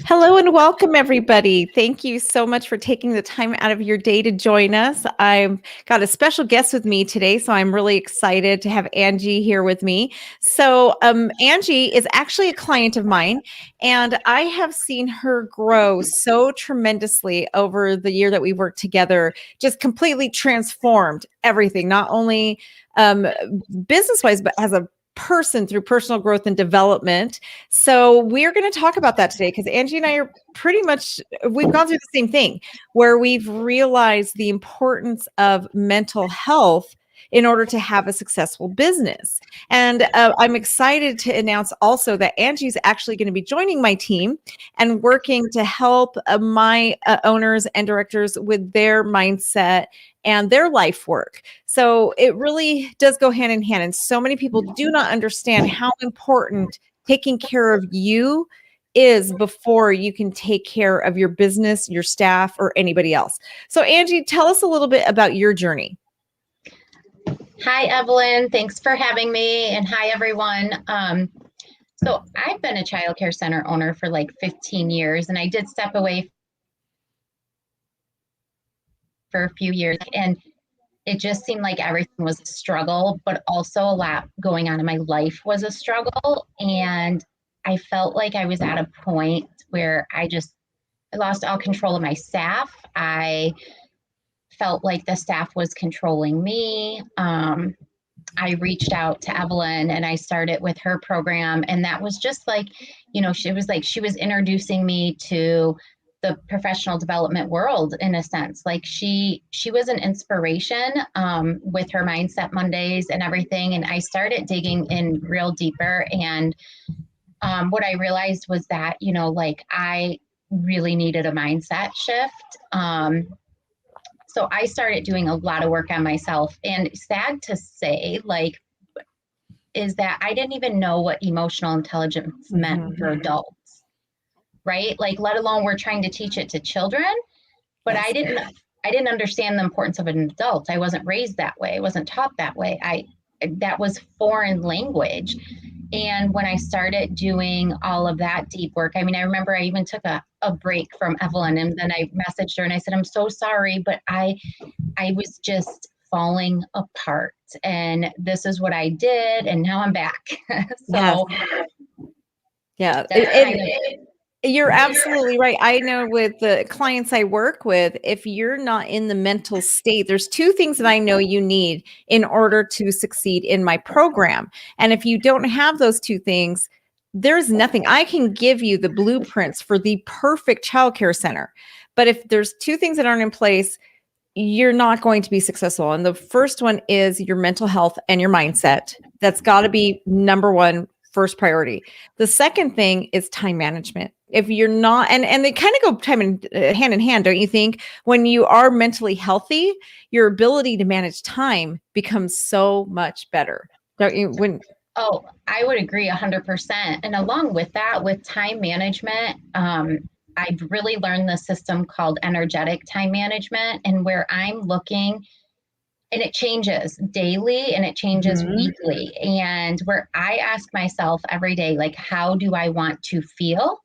Hello and welcome, everybody. Thank you so much for taking the time out of your day to join us. I've got a special guest with me today, so I'm really excited to have Angie here with me. Angie is actually a client of mine, and I have seen her grow so tremendously over the year that we worked together, just completely transformed everything, not only um, business-wise, but as a person through personal growth and development. So we're going to talk about that today because Angie and I are pretty much, we've gone through the same thing where we've realized the importance of mental health in order to have a successful business. And I'm excited to announce also that Angie's actually going to be joining my team and working to help my owners and directors with their mindset and their life work. So it really does go hand in hand. And so many people do not understand how important taking care of you is before you can take care of your business, your staff, or anybody else. So Angie, tell us a little bit about your journey. Hi, Evelyn. Thanks for having me. And hi, everyone. So I've been a child care center owner for like 15 years, and I did step away for a few years. And it just seemed like everything was a struggle, but also a lot going on in my life was a struggle. And I felt like I was at a point where I lost all control of my staff. I felt like the staff was controlling me. I reached out to Evelyn and I started with her program. And that was just like, she was introducing me to the professional development world in a sense. Like she was an inspiration with her Mindset Mondays and everything. And I started digging in real deeper. And what I realized was that, I really needed a mindset shift. So I started doing a lot of work on myself, and sad to say, is that I didn't even know what emotional intelligence meant for adults, right? Like, let alone we're trying to teach it to children, but yes. I didn't understand the importance of an adult. I wasn't raised that way. I wasn't taught that way. That was foreign language. And when I started doing all of that deep work, I remember I even took a break from Evelyn, and then I messaged her and I said, I'm so sorry, but I was just falling apart, and this is what I did. And now I'm back. So yeah. You're absolutely right. I know with the clients I work with, if you're not in the mental state, there's two things that I know you need in order to succeed in my program. And if you don't have those two things, there's nothing. I can give you the blueprints for the perfect childcare center. But if there's two things that aren't in place, you're not going to be successful. And the first one is your mental health and your mindset. That's got to be number one, first priority. The second thing is time management. If you're not, and they kind of go hand in hand, don't you think? When you are mentally healthy, your ability to manage time becomes so much better, don't you? Oh, I would agree 100%. And along with that, with time management, I've really learned the system called energetic time management, and where I'm looking, and it changes daily and it changes weekly. And where I ask myself every day, like, how do I want to feel?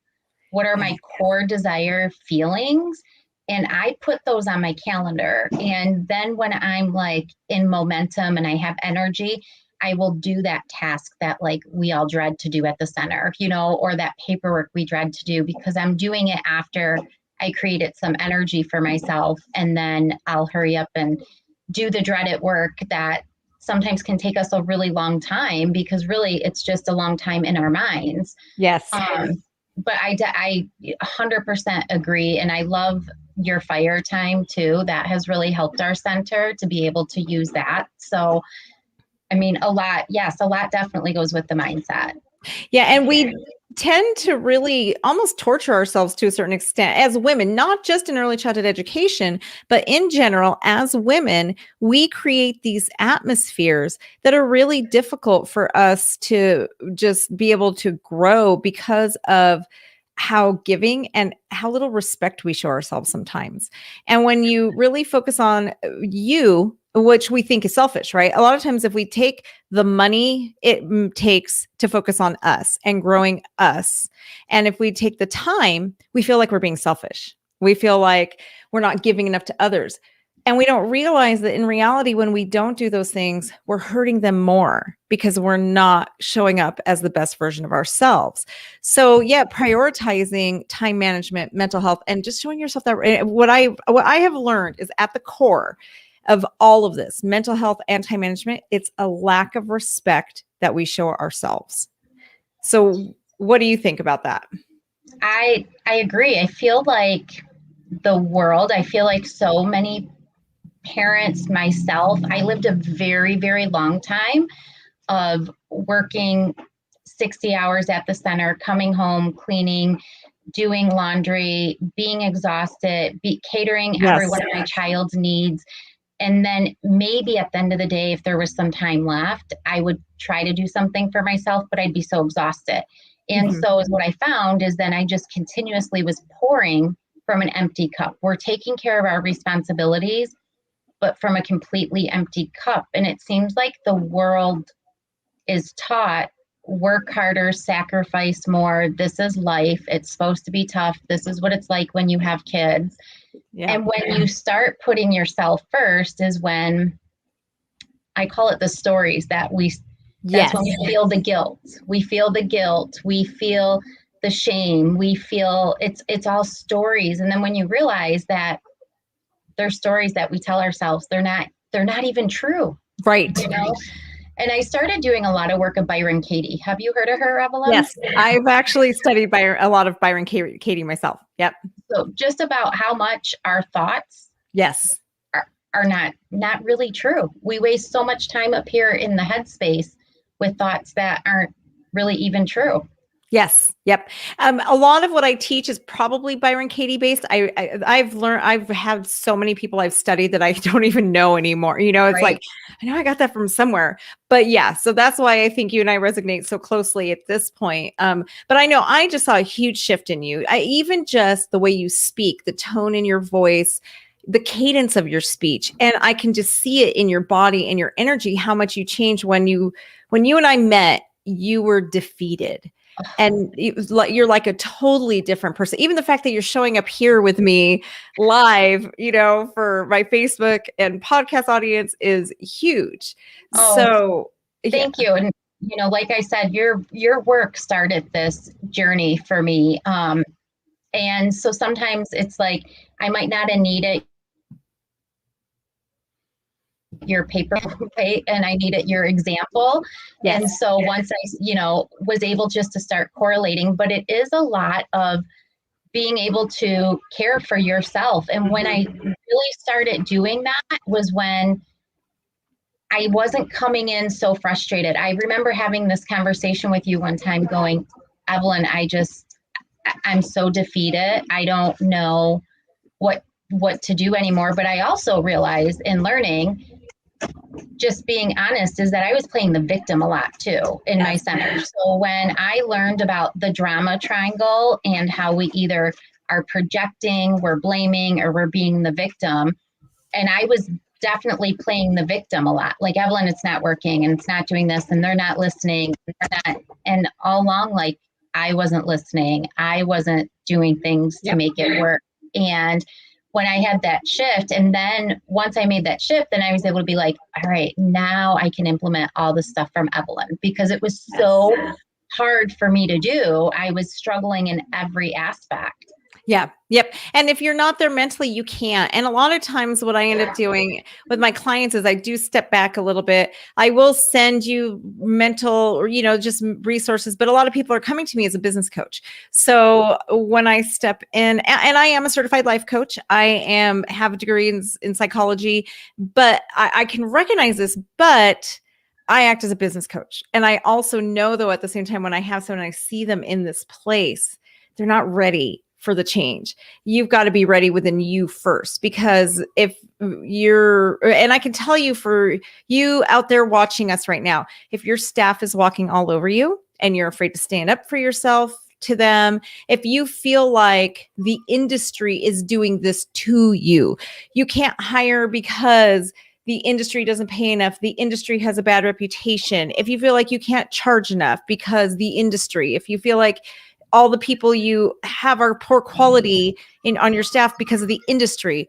What are my core desire feelings? And I put those on my calendar. And then when I'm like in momentum and I have energy, I will do that task that like we all dread to do at the center, or that paperwork we dread to do, because I'm doing it after I created some energy for myself. And then I'll hurry up and do the dreaded work that sometimes can take us a really long time, because really it's just a long time in our minds. Yes. But I 100% agree. And I love your fire time too. That has really helped our center to be able to use that. So, a lot definitely goes with the mindset. Yeah. And we tend to really almost torture ourselves to a certain extent as women, not just in early childhood education, but in general, as women, we create these atmospheres that are really difficult for us to just be able to grow because of how giving and how little respect we show ourselves sometimes. And when you really focus on you, which we think is selfish, right? A lot of times, if we take the money it takes to focus on us and growing us, and if we take the time, we feel like we're being selfish. We feel like we're not giving enough to others. And we don't realize that in reality, when we don't do those things, we're hurting them more because we're not showing up as the best version of ourselves. So yeah, prioritizing time management, mental health, and just showing yourself that what I have learned is at the core of all of this, mental health and time management, it's a lack of respect that we show ourselves. So what do you think about that? I agree. I feel like I feel like so many parents, myself, I lived a very, very long time of working 60 hours at the center, coming home, cleaning, doing laundry, being exhausted, catering every one of my child's needs. And then maybe at the end of the day, if there was some time left, I would try to do something for myself, but I'd be so exhausted. And so what I found is then I just continuously was pouring from an empty cup. We're taking care of our responsibilities, but from a completely empty cup. And it seems like the world is taught, work harder, sacrifice more. This is life. It's supposed to be tough. This is what it's like when you have kids. Yeah. And when you start putting yourself first is when I call it the stories that that's when we feel the guilt. We feel the guilt. We feel the shame. We feel it's all stories. And then when you realize that they're stories that we tell ourselves, they're not even true. Right. You know? And I started doing a lot of work of Byron Katie. Have you heard of her, Evelyn? Yes, I've actually studied a lot of Byron Katie myself. Yep. So just about how much our thoughts are not really true. We waste so much time up here in the headspace with thoughts that aren't really even true. Yes. Yep. A lot of what I teach is probably Byron Katie based. I've had so many people I've studied that I don't even know anymore. You know, it's like, I know I got that from somewhere, but yeah. So that's why I think you and I resonate so closely at this point. But I know I just saw a huge shift in you. Even just the way you speak, the tone in your voice, the cadence of your speech. And I can just see it in your body and your energy, how much you changed when you and I met, you were defeated. And you're like a totally different person. Even the fact that you're showing up here with me live, you know, for my Facebook and podcast audience is huge. Oh, so thank you. And, you know, like I said, your work started this journey for me. And so sometimes it's like, I might not have needed your paper and I needed your example. Yes. And so once I, was able just to start correlating, but it is a lot of being able to care for yourself. And when I really started doing that was when I wasn't coming in so frustrated. I remember having this conversation with you one time going, Evelyn, I'm so defeated. I don't know what to do anymore. But I also realized in learning, just being honest, is that I was playing the victim a lot too in my center. So when I learned about the drama triangle and how we either are projecting, we're blaming, or we're being the victim, and I was definitely playing the victim a lot. Like, Evelyn, it's not working and it's not doing this and they're not listening. And all along, like, I wasn't listening. I wasn't doing things to make it work. And when I had that shift, and then once I made that shift, then I was able to be like, all right, now I can implement all the stuff from Evelyn, because it was so hard for me to do. I was struggling in every aspect. Yeah. Yep. And if you're not there mentally, you can't. And a lot of times what I end up doing with my clients is I do step back a little bit. I will send you mental or, just resources, but a lot of people are coming to me as a business coach. So when I step in, and I am a certified life coach, I have a degree in psychology, but I can recognize this, but I act as a business coach. And I also know, though, at the same time, when I have someone, I see them in this place, they're not ready for the change. You've got to be ready within you first, because if and I can tell you, for you out there watching us right now, if your staff is walking all over you and you're afraid to stand up for yourself, to them, if you feel like the industry is doing this to you, you can't hire because the industry doesn't pay enough, the industry has a bad reputation, if you feel like you can't charge enough because the industry, if you feel like all the people you have are poor quality on your staff because of the industry,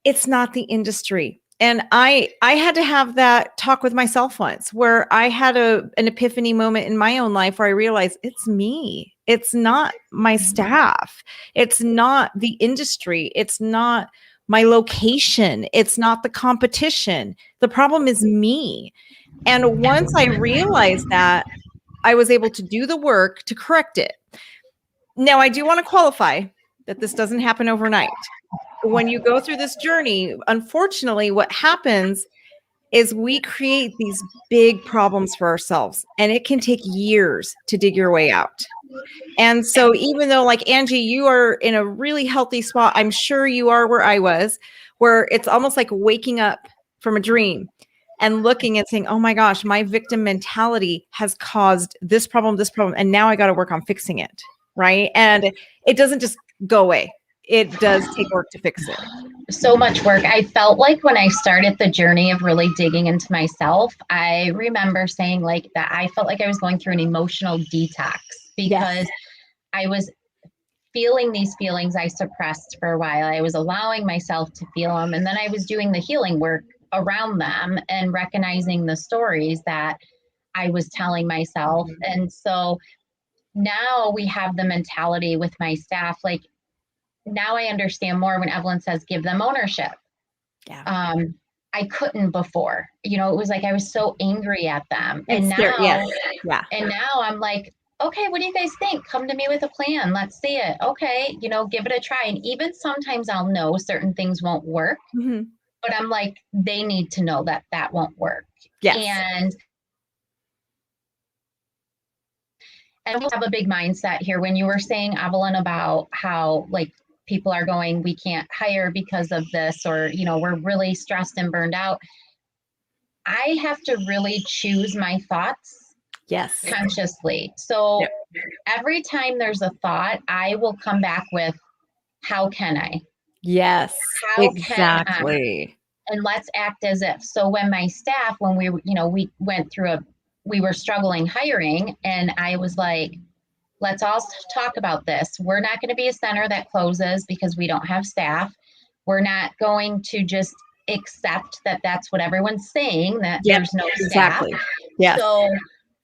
it's not the industry. And I had to have that talk with myself once, where I had an epiphany moment in my own life where I realized it's me. It's not my staff. It's not the industry. It's not my location. It's not the competition. The problem is me. And once I realized that, I was able to do the work to correct it. Now, I do want to qualify that this doesn't happen overnight. When you go through this journey, unfortunately, what happens is we create these big problems for ourselves, and it can take years to dig your way out. And so even though, like Angie, you are in a really healthy spot, I'm sure you are where I was, where it's almost like waking up from a dream and looking and saying, oh my gosh, my victim mentality has caused this problem, and now I got to work on fixing it, right? And it doesn't just go away. It does take work to fix it. So much work. I felt like when I started the journey of really digging into myself, I remember saying like that I felt like I was going through an emotional detox because I was feeling these feelings I suppressed for a while. I was allowing myself to feel them. And then I was doing the healing work around them and recognizing the stories that I was telling myself. And so now we have the mentality with my staff, like, now I understand more when Evelyn says, give them ownership. Yeah. I couldn't before, it was like, I was so angry at them. And now I'm like, okay, what do you guys think? Come to me with a plan. Let's see it. Okay. Give it a try. And even sometimes I'll know certain things won't work, but I'm like, they need to know that that won't work. Yes. And we have a big mindset here. When you were saying, Evelyn, about how like people are going, we can't hire because of this, or, we're really stressed and burned out. I have to really choose my thoughts consciously. So every time there's a thought, I will come back with, how can I? Yes, how exactly. Can I? And let's act as if. So when my staff, when we went through we were struggling hiring, and I was like, let's all talk about this. We're not going to be a center that closes because we don't have staff. We're not going to just accept that that's what everyone's saying, that there's no staff. Yes. So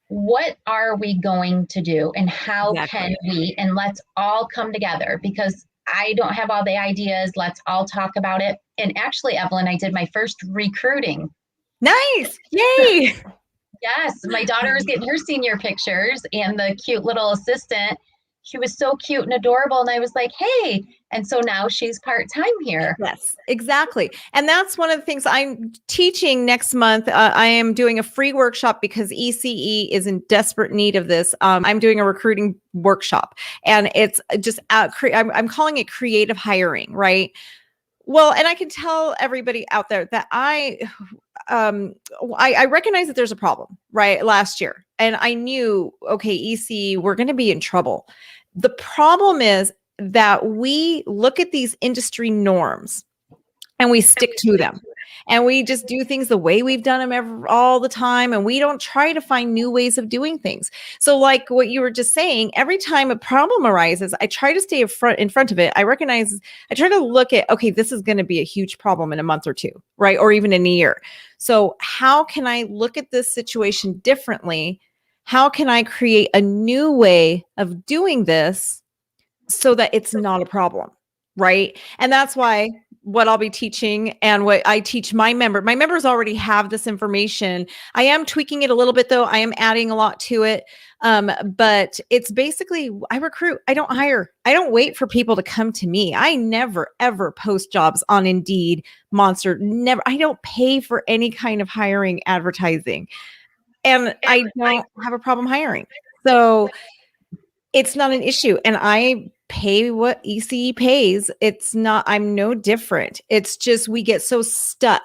what are we going to do, and how can we, and let's all come together, because I don't have all the ideas. Let's all talk about it. And actually, Evelyn, I did my first recruiting. Nice. Yay. Yes, my daughter is getting her senior pictures, and the cute little assistant, she was so cute and adorable. And I was like, hey, and so now she's part-time here. Yes, exactly. And that's one of the things I'm teaching next month. I am doing a free workshop because ECE is in desperate need of this. I'm doing a recruiting workshop, and it's just, I'm calling it creative hiring, right? Well, and I can tell everybody out there that I recognize that there's a problem, right? Last year. And I knew, okay, EC, we're going to be in trouble. The problem is that we look at these industry norms and we stick to them. And we just do things the way we've done them all the time. And we don't try to find new ways of doing things. So like what you were just saying, every time a problem arises, I try to stay in front of it. I try to look at, okay, this is going to be a huge problem in a month or two, right? Or even in a year. So how can I look at this situation differently? How can I create a new way of doing this so that it's not a problem, right? And that's why what I'll be teaching and what I teach my members already have this information. I am tweaking it a little bit though. I am adding a lot to it. But it's basically, I recruit, I don't hire. I don't wait for people to come to me. I never, ever post jobs on Indeed, Monster, never. I don't pay for any kind of hiring advertising, and I don't have a problem hiring. So it's not an issue. And I pay what ECE pays. I'm no different. It's just, we get so stuck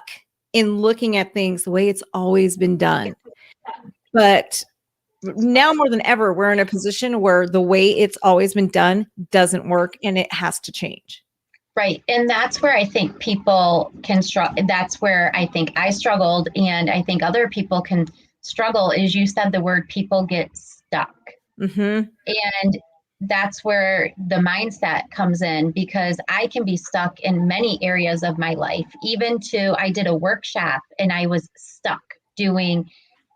in looking at things the way it's always been done. But now more than ever, we're in a position where the way it's always been done doesn't work and it has to change. Right. And that's where I think people can struggle. That's where I think I struggled. And I think other people can struggle is you said the word people get stuck. Mm-hmm. And that's where the mindset comes in, because I can be stuck in many areas of my life. Even to, I did a workshop and I was stuck doing,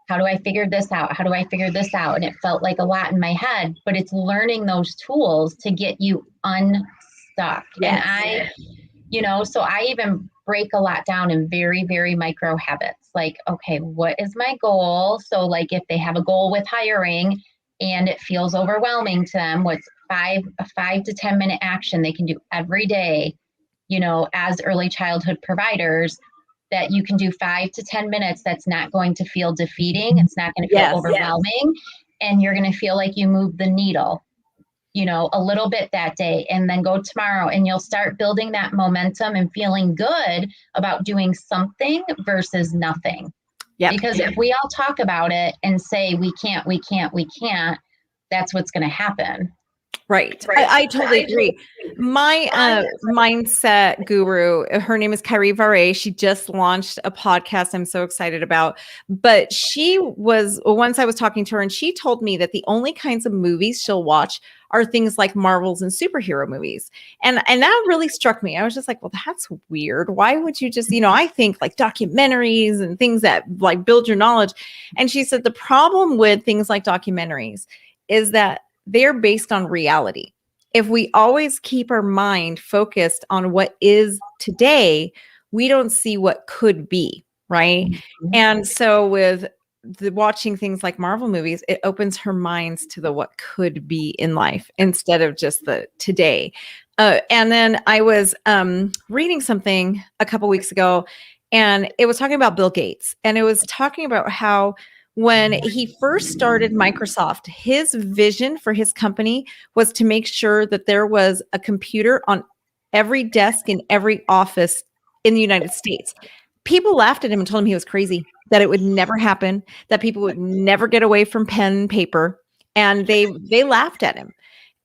how do I figure this out? How do I figure this out? And it felt like a lot in my head, but it's learning those tools to get you unstuck. Yes. And so I even break a lot down in very, very micro habits. Like, okay, what is my goal? So like if they have a goal with hiring and it feels overwhelming to them, what's a 5 to 10 minute action they can do every day, as early childhood providers, that you can do 5 to 10 minutes. That's not going to feel defeating. It's not going to feel overwhelming. And you're going to feel like you move the needle, a little bit that day, and then go tomorrow, and you'll start building that momentum and feeling good about doing something versus nothing. Yeah. Because if we all talk about it and say we can't, that's what's going to happen. Right. I totally agree. My mindset guru, her name is Kyrie Vare. She just launched a podcast I'm so excited about. But once I was talking to her, and she told me that the only kinds of movies she'll watch are things like Marvels and superhero movies. And that really struck me. I was just like, well, that's weird. Why would you just, I think like documentaries and things that like build your knowledge. And she said the problem with things like documentaries is that they're based on reality. If we always keep our mind focused on what is today, we don't see what could be, right? Mm-hmm. And so with watching things like Marvel movies, it opens her minds to the what could be in life instead of just the today. And then I was reading something a couple weeks ago, and it was talking about Bill Gates, and it was talking about how when he first started Microsoft, his vision for his company was to make sure that there was a computer on every desk in every office in the United States. People laughed at him and told him he was crazy, that it would never happen, that people would never get away from pen and paper. And they laughed at him.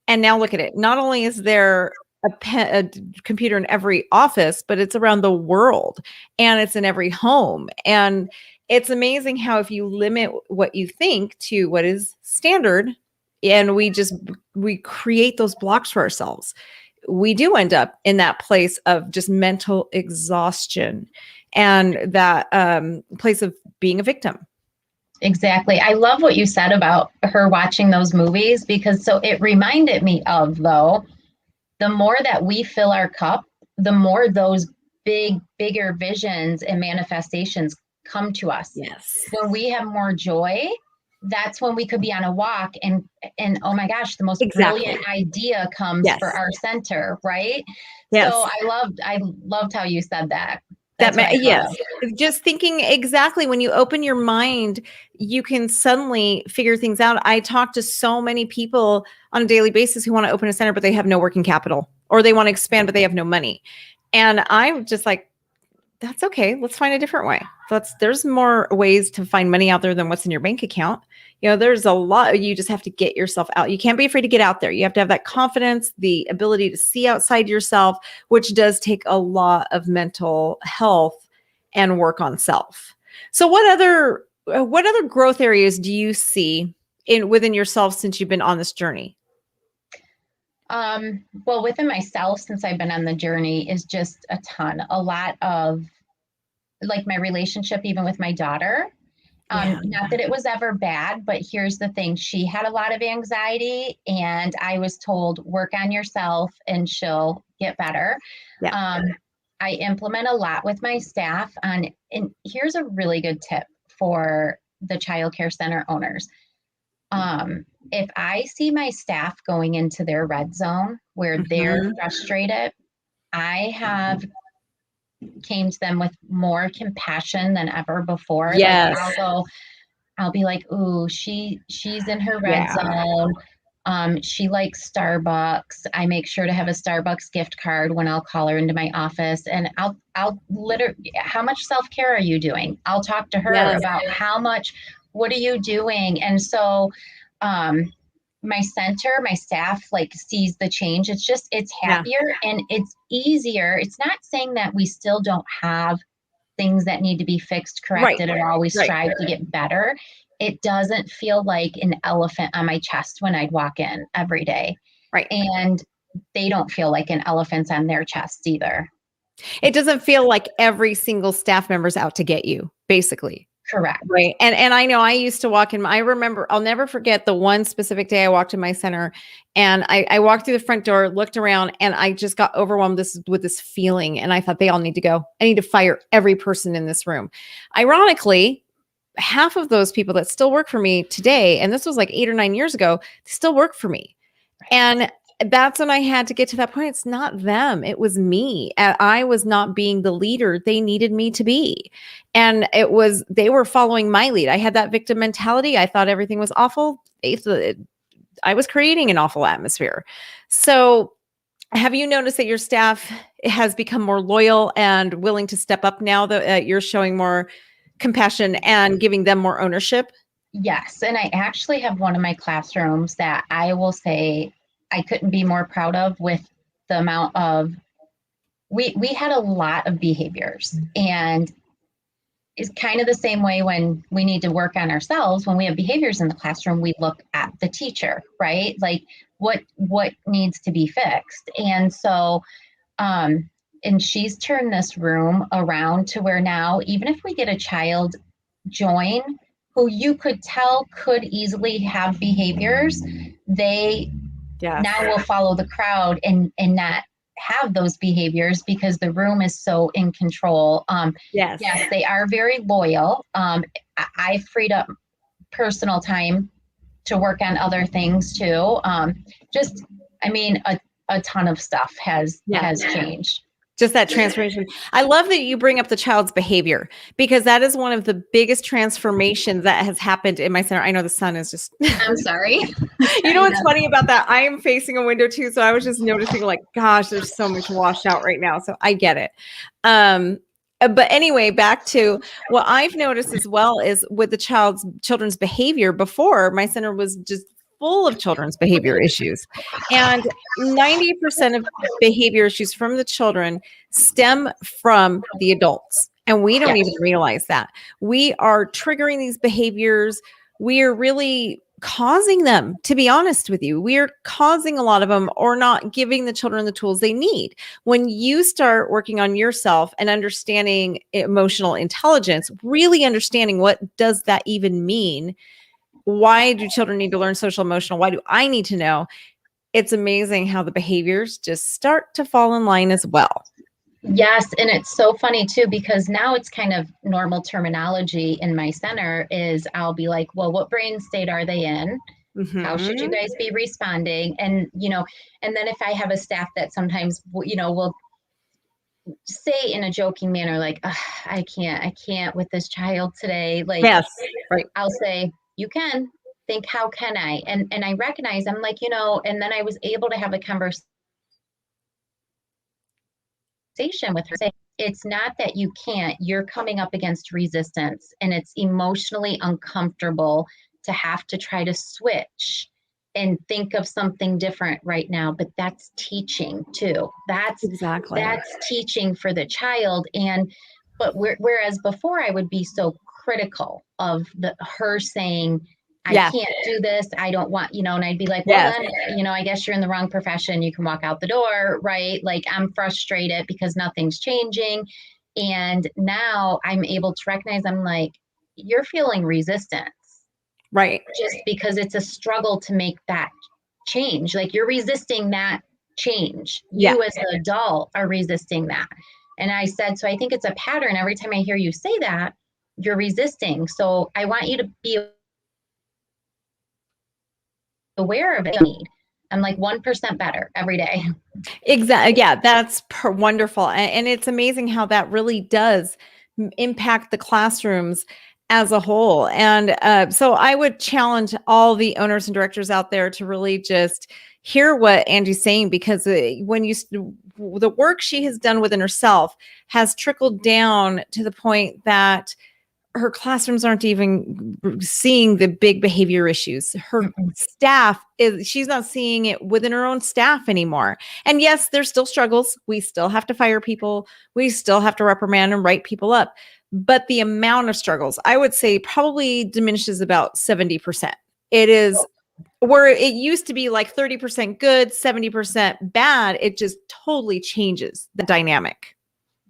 And now look at it. Not only is there a computer in every office, but it's around the world, and it's in every home. And it's amazing how if you limit what you think to what is standard, and we create those blocks for ourselves, we do end up in that place of just mental exhaustion and that place of being a victim. Exactly. I love what you said about her watching those movies, because so it reminded me of, though, the more that we fill our cup, the more those bigger visions and manifestations come to us. Yes. When we have more joy, that's when we could be on a walk and oh my gosh, the most brilliant idea comes for our center, right? Yes. So I loved how you said that. Yes. Just thinking exactly, when you open your mind, you can suddenly figure things out. I talk to so many people on a daily basis who want to open a center, but they have no working capital, or they want to expand, but they have no money. And I'm just like, that's okay. Let's find a different way. There's more ways to find money out there than what's in your bank account. There's a lot. You just have to get yourself out. You can't be afraid to get out there. You have to have that confidence, the ability to see outside yourself, which does take a lot of mental health and work on self. So what other growth areas do you see within yourself since you've been on this journey? Well, within myself, since I've been on the journey, is just a lot of like my relationship, even with my daughter. Not that it was ever bad, but here's the thing. She had a lot of anxiety, and I was told, work on yourself and she'll get better. Yeah. I implement a lot with my staff and here's a really good tip for the child care center owners. If I see my staff going into their red zone where they're frustrated, I have came to them with more compassion than ever before. Yes. Like I'll be like, ooh, she's in her red zone. She likes Starbucks. I make sure to have a Starbucks gift card when I'll call her into my office, and I'll literally, how much self-care are you doing? I'll talk to her about how much what are you doing? And so, my center, my staff like sees the change. It's Yeah. happier and it's easier. It's not saying that we still don't have things that need to be fixed, Right. corrected, or always Right. strive to get better. It doesn't feel like an elephant on my chest when I'd walk in every day. Right. And they don't feel like an elephant on their chest either. It doesn't feel like every single staff member's out to get you, basically. Correct. Right. And I know I used to walk in, I remember, I'll never forget the one specific day I walked in my center and I walked through the front door, looked around, and I just got overwhelmed with this feeling. And I thought they all need to go. I need to fire every person in this room. Ironically, half of those people that still work for me today, and this was like 8 or 9 years ago, they still work for me. And that's when I had to get to that point. It's not them. It was me. I was not being the leader they needed me to be. And they were following my lead. I had that victim mentality. I thought everything was awful. I was creating an awful atmosphere. So have you noticed that your staff has become more loyal and willing to step up now that you're showing more compassion and giving them more ownership? Yes. And I actually have one of my classrooms that I will say I couldn't be more proud of with the amount of, we had a lot of behaviors, and it's kind of the same way when we need to work on ourselves. When we have behaviors in the classroom, we look at the teacher, right? Like what needs to be fixed. And so, and she's turned this room around to where now, even if we get a child join who you could tell could easily have behaviors, they now will follow the crowd and not have those behaviors because the room is so in control. Yes. Yes, they are very loyal. I freed up personal time to work on other things too. A ton of stuff has changed. Just that transformation. I love that you bring up the child's behavior because that is one of the biggest transformations that has happened in my center. I know the sun is just. I'm sorry. You know what's funny about that? I am facing a window too, so I was just noticing, like, gosh, there's so much washed out right now. So I get it. But anyway, back to what I've noticed as well is with the children's behavior. Before, my center was just full of children's behavior issues, and 90% of behavior issues from the children stem from the adults, and we don't even realize that we are triggering these behaviors. We are really causing them, to be honest with you. We are causing a lot of them, or not giving the children the tools they need. When you start working on yourself and understanding emotional intelligence, really understanding what does that even mean, why do children need to learn social emotional? Why do I need to know? It's amazing how the behaviors just start to fall in line as well. Yes. And it's so funny too, because now it's kind of normal terminology in my center is I'll be like, well, what brain state are they in? Mm-hmm. How should you guys be responding? And, and then if I have a staff that sometimes, will say in a joking manner, like, I can't with this child today. Like, yes, right. I'll say, you can think, how can I? And I recognize, I'm like, and then I was able to have a conversation with her, saying, it's not that you can't, you're coming up against resistance, and it's emotionally uncomfortable to have to try to switch and think of something different right now, but that's teaching too. That's teaching for the child. But whereas before I would be so critical of her saying, I can't do this, I don't want, and I'd be like, well, then, I guess you're in the wrong profession. You can walk out the door, right? Like, I'm frustrated because nothing's changing. And now I'm able to recognize, I'm like, you're feeling resistance. Right. Just because it's a struggle to make that change. Like, you're resisting that change. You as an adult are resisting that. And I said, so I think it's a pattern. Every time I hear you say that, you're resisting. So I want you to be aware of it. I'm like 1% better every day. Exactly. Yeah, that's wonderful. And it's amazing how that really does impact the classrooms as a whole. And so I would challenge all the owners and directors out there to really just hear what Angie's saying, because when the work she has done within herself has trickled down to the point that her classrooms aren't even seeing the big behavior issues. Her staff she's not seeing it within her own staff anymore. And yes, there's still struggles. We still have to fire people. We still have to reprimand and write people up. But the amount of struggles, I would say, probably diminishes about 70%. It is where it used to be like 30% good, 70% bad. It just totally changes the dynamic.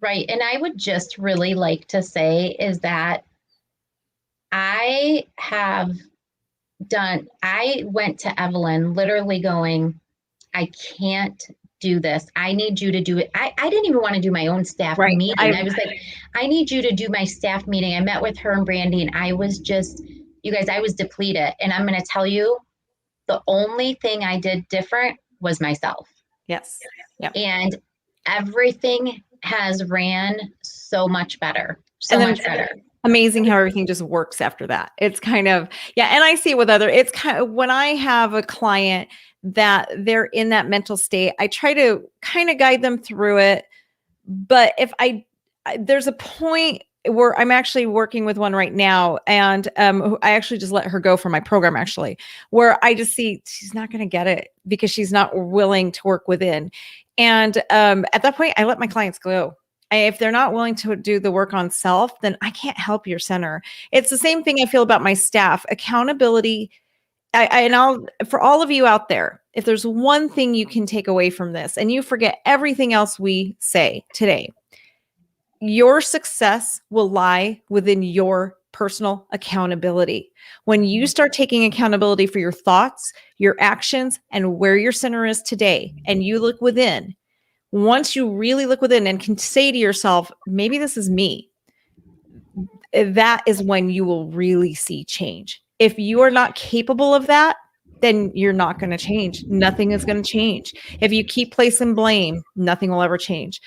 Right. And I would just really like to say is that I went to Evelyn literally going, I can't do this. I need you to do it. I didn't even want to do my own staff meeting. I was like, I need you to do my staff meeting. I met with her and Brandy, and I was just, you guys, I was depleted. And I'm going to tell you, the only thing I did different was myself. Yes. Yep. And everything has ran so much better. So much better. Amazing how everything just works after that. It's kind of, yeah. And I see it with it's kind of, when I have a client that they're in that mental state, I try to kind of guide them through it. But if there's a point where I'm actually working with one right now, and I actually just let her go from my program, actually, where I just see she's not going to get it because she's not willing to work within. And at that point, I let my clients go. If they're not willing to do the work on self, then I can't help your center. It's the same thing I feel about my staff. Accountability. For all of you out there, if there's one thing you can take away from this, and you forget everything else we say today, your success will lie within your personal accountability. When you start taking accountability for your thoughts, your actions, and where your center is today, and you look within, once you really look within and can say to yourself, maybe this is me, that is when you will really see change. If you are not capable of that, then you're not going to change. Nothing is going to change. If you keep placing blame, nothing will ever change.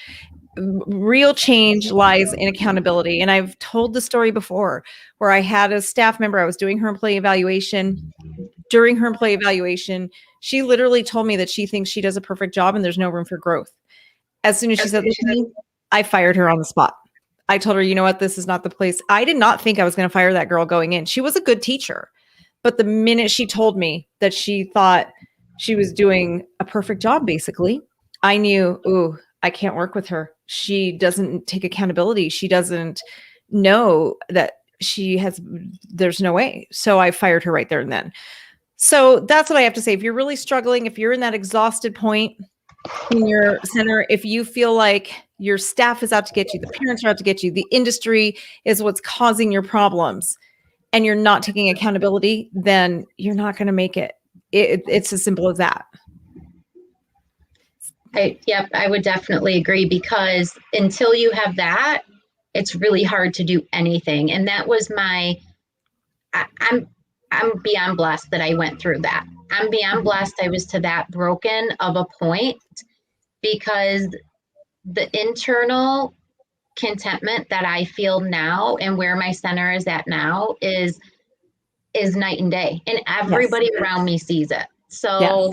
Real change lies in accountability. And I've told the story before where I had a staff member, I was doing her employee evaluation. During her employee evaluation, she literally told me that she thinks she does a perfect job and there's no room for growth. As soon as she said this to me, I fired her on the spot. I told her, you know what, this is not the place. I did not think I was going to fire that girl going in. She was a good teacher. But the minute she told me that she thought she was doing a perfect job, basically, I knew, ooh, I can't work with her. She doesn't take accountability. She doesn't know that there's no way. So I fired her right there and then. So that's what I have to say. If you're really struggling, if you're in that exhausted point in your center, if you feel like your staff is out to get you, the parents are out to get you, the industry is what's causing your problems, and you're not taking accountability, then you're not going to make it. It's as simple as that. I would definitely agree, because until you have that, it's really hard to do anything. And that was I'm beyond blessed that I went through that. I'm beyond blessed I was to that broken of a point, because the internal contentment that I feel now and where my center is at now is night and day. And everybody around me sees it. So,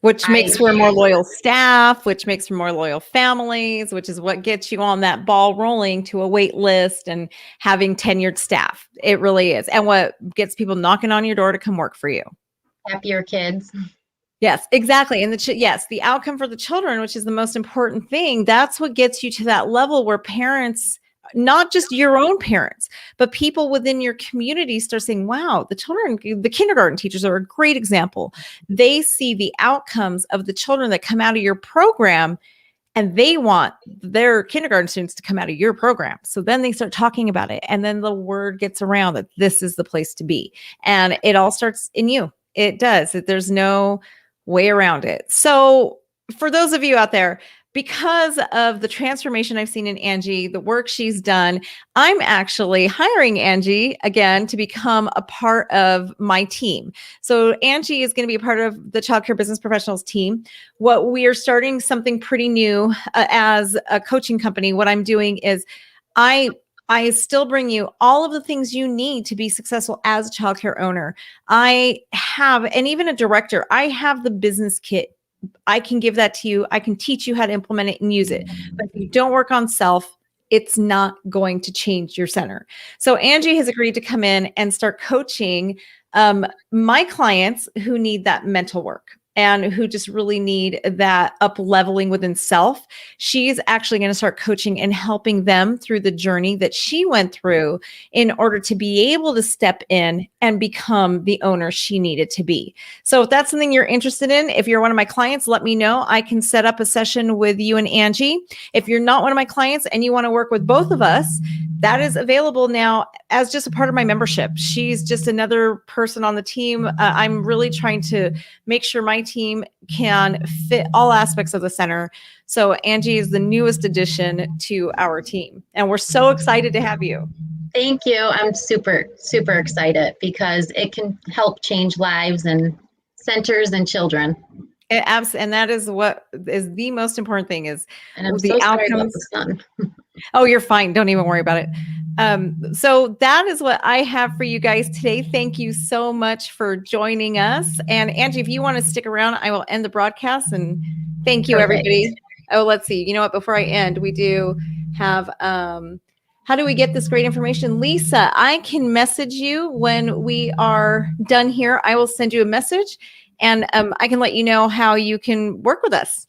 which makes for more loyal staff, which makes for more loyal families, which is what gets you on that ball rolling to a wait list and having tenured staff. It really is. And what gets people knocking on your door to come work for you. Happier kids. Yes, exactly. And the outcome for the children, which is the most important thing, that's what gets you to that level where parents, not just your own parents, but people within your community start saying, wow, the kindergarten teachers are a great example. They see the outcomes of the children that come out of your program, and they want their kindergarten students to come out of your program. So then they start talking about it. And then the word gets around that this is the place to be. And it all starts in you. It does. There's no way around it. So for those of you out there, because of the transformation I've seen in Angie, the work she's done, I'm actually hiring Angie again to become a part of my team. So Angie is going to be a part of the Child Care Business Professionals team. What we are starting something pretty new as a coaching company. What I'm doing is I still bring you all of the things you need to be successful as a childcare owner. I have, and even a director, I have the business kit. I can give that to you. I can teach you how to implement it and use it. But if you don't work on self, it's not going to change your center. So Angie has agreed to come in and start coaching my clients who need that mental work and who just really need that up leveling within self. She's actually going to start coaching and helping them through the journey that she went through in order to be able to step in and become the owner she needed to be. So if that's something you're interested in, if you're one of my clients, let me know. I can set up a session with you and Angie. If you're not one of my clients and you want to work with both of us, that is available now as just a part of my membership. She's just another person on the team. I'm really trying to make sure my team can fit all aspects of the center. So Angie is the newest addition to our team, and we're so excited to have you. Thank you. I'm super, super excited because it can help change lives and centers and children. And that is what is the most important thing is and I'm the so outcomes. sorry about the sun. Oh, you're fine. Don't even worry about it. So that is what I have for you guys today. Thank you so much for joining us. And Angie, if you want to stick around, I will end the broadcast. And thank you, Perfect. everybody. Oh, let's see. You know what? Before I end, we do have, how do we get this great information? Lisa, I can message you when we are done here. I will send you a message and I can let you know how you can work with us.